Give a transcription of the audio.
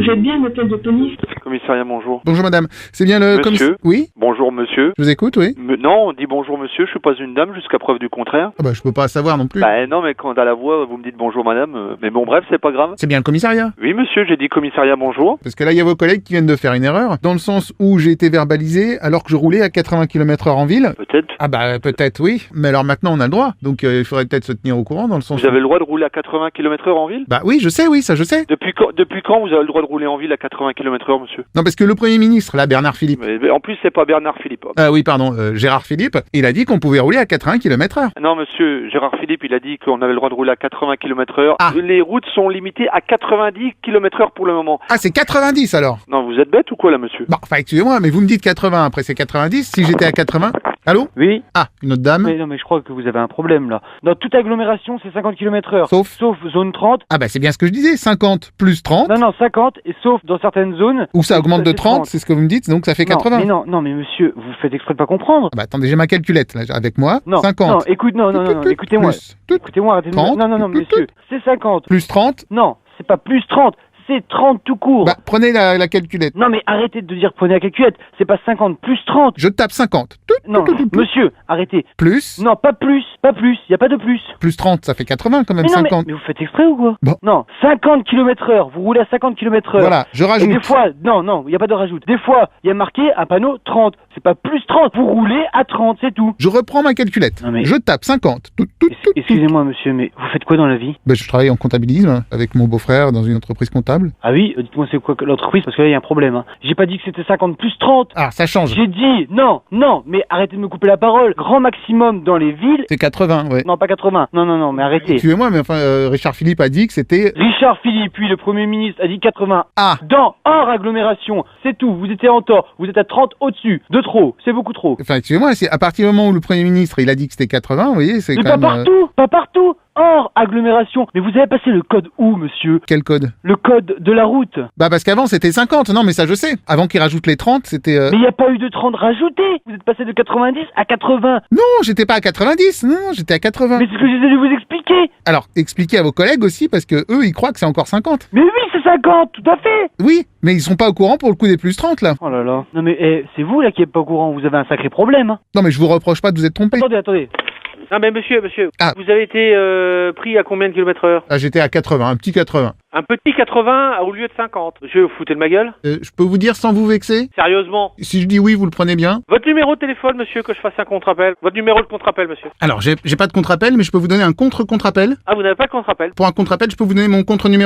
Vous êtes bien un hôtel de police? Commissariat, bonjour. Bonjour madame, c'est bien le... Monsieur. Oui. Bonjour monsieur. Je vous écoute, oui. Non, on dit bonjour monsieur, je suis pas une dame jusqu'à preuve du contraire. Ah bah je peux pas savoir non plus. Bah non, mais quand à la voix vous me dites bonjour madame, mais bon bref, c'est pas grave. C'est bien le commissariat. Oui monsieur, j'ai dit commissariat, bonjour. Parce que là il y a vos collègues qui viennent de faire une erreur, dans le sens où j'ai été verbalisé alors que je roulais à 80 km/h en ville. Peut-être. Ah bah peut-être oui, mais alors maintenant on a le droit, donc il faudrait peut-être se tenir au courant dans le sens Vous avez le droit de rouler à 80 km/h en ville? Bah oui, je sais, oui, ça je sais. Depuis quand vous avez le droit de rouler en ville à 80 km/h, monsieur? Non, parce que le Premier ministre, là, Bernard Philippe... Mais en plus, c'est pas Bernard Philippe. Ah oui, pardon, Gérard Philippe, il a dit qu'on pouvait rouler à 80 km/h. Non, monsieur, Gérard Philippe, il a dit qu'on avait le droit de rouler à 80 km/h. Ah. Les routes sont limitées à 90 km/h pour le moment. Ah, c'est 90 alors? Non, vous êtes bête ou quoi, là, monsieur? Bah, enfin, excusez-moi, mais vous me dites 80, après c'est 90, si j'étais à 80... Allô? Oui. Ah, une autre dame? Mais non, mais je crois que vous avez un problème là. Dans toute agglomération, c'est 50 km/h. Sauf? Sauf zone 30. Ah bah c'est bien ce que je disais, 50 plus 30, Non, 50, et sauf dans certaines zones. ou ça augmente de c'est 30, c'est ce que vous me dites, donc ça fait 80. Non, mais monsieur, vous faites exprès de pas comprendre. Ah bah attendez, j'ai ma calculette là, avec moi, Non, 50. non, écoutez-moi. Plus, Écoutez-moi, arrêtez de... 30, Non, monsieur, c'est 50. plus 30, Non, c'est pas plus 30, c'est 30 tout court. bah prenez la calculette. Non, mais arrêtez de dire prenez la calculette, c'est pas 50 plus 30. Je tape 50. Non, monsieur, arrêtez. Plus, Non, pas plus, y a pas de plus. plus 30, ça fait 80 quand même, Mais non, 50. mais vous faites exprès ou quoi? Bon. Non, 50 km/h, vous roulez à 50 km/h. Voilà, je Et rajoute. des fois, non, il n'y a pas de rajout. Des fois, il y a marqué un panneau 30. C'est pas plus 30, vous roulez à 30, c'est tout. Je reprends ma calculette. Non, mais- Je tape 50. Excusez-moi, monsieur, mais vous faites quoi dans la vie? Ben, je travaille en comptabilisme hein, avec mon beau-frère dans une entreprise comptable. Ah oui, dites-moi c'est quoi l'entreprise, parce que là, il y a un problème. Hein. J'ai pas dit que c'était 50 plus 30. Ah, ça change. J'ai dit, non, mais arrêtez de me couper la parole. Grand maximum dans les villes. C'est 80, ouais. Non, pas 80. Non, mais arrêtez. Excusez-moi, mais enfin, Richard Philippe a dit que c'était... Richard Philippe, puis le Premier ministre, a dit 80. Ah, Hors agglomération, c'est tout. Vous étiez en tort. Vous êtes à 30 au-dessus. De trop. C'est beaucoup trop. enfin, excusez-moi, c'est à partir du moment où le Premier ministre, il a dit que c'était 80, vous voyez, c'est Mais quand pas même... pas partout. Hors agglomération. Mais vous avez passé le code où, monsieur? Quel code? Le code de la route. Bah parce qu'avant c'était 50, non mais ça je sais. Avant qu'il rajoute les 30, c'était... Mais il n'y a pas eu de 30 rajouté. Vous êtes passé de 90 à 80. Non, j'étais pas à 90, non, j'étais à 80. Mais c'est ce que j'essaie de vous expliquer. Alors, expliquez à vos collègues aussi, parce que eux, ils croient que c'est encore 50. Mais oui, c'est 50, tout à fait. Oui, mais ils sont pas au courant pour le coup des plus 30, là. Oh là là. Non mais c'est vous là qui êtes pas au courant. Vous avez un sacré problème. Hein. Non mais je vous reproche pas de vous être trompé. Attendez. Non mais monsieur, Ah. vous avez été pris à combien de kilomètres/heure? Ah, j'étais à 80, un petit 80. Un petit 80 au lieu de 50. Monsieur, vous foutez de ma gueule? Je peux vous dire sans vous vexer? Sérieusement? Si je dis oui, vous le prenez bien? Votre numéro de téléphone, monsieur, que je fasse un contre-appel. Votre numéro de contre-appel, monsieur. Alors, j'ai pas de contre-appel, mais je peux vous donner un contre-contre-appel. Ah, vous n'avez pas de contre-appel? Pour un contre-appel, je peux vous donner mon contre-numéro.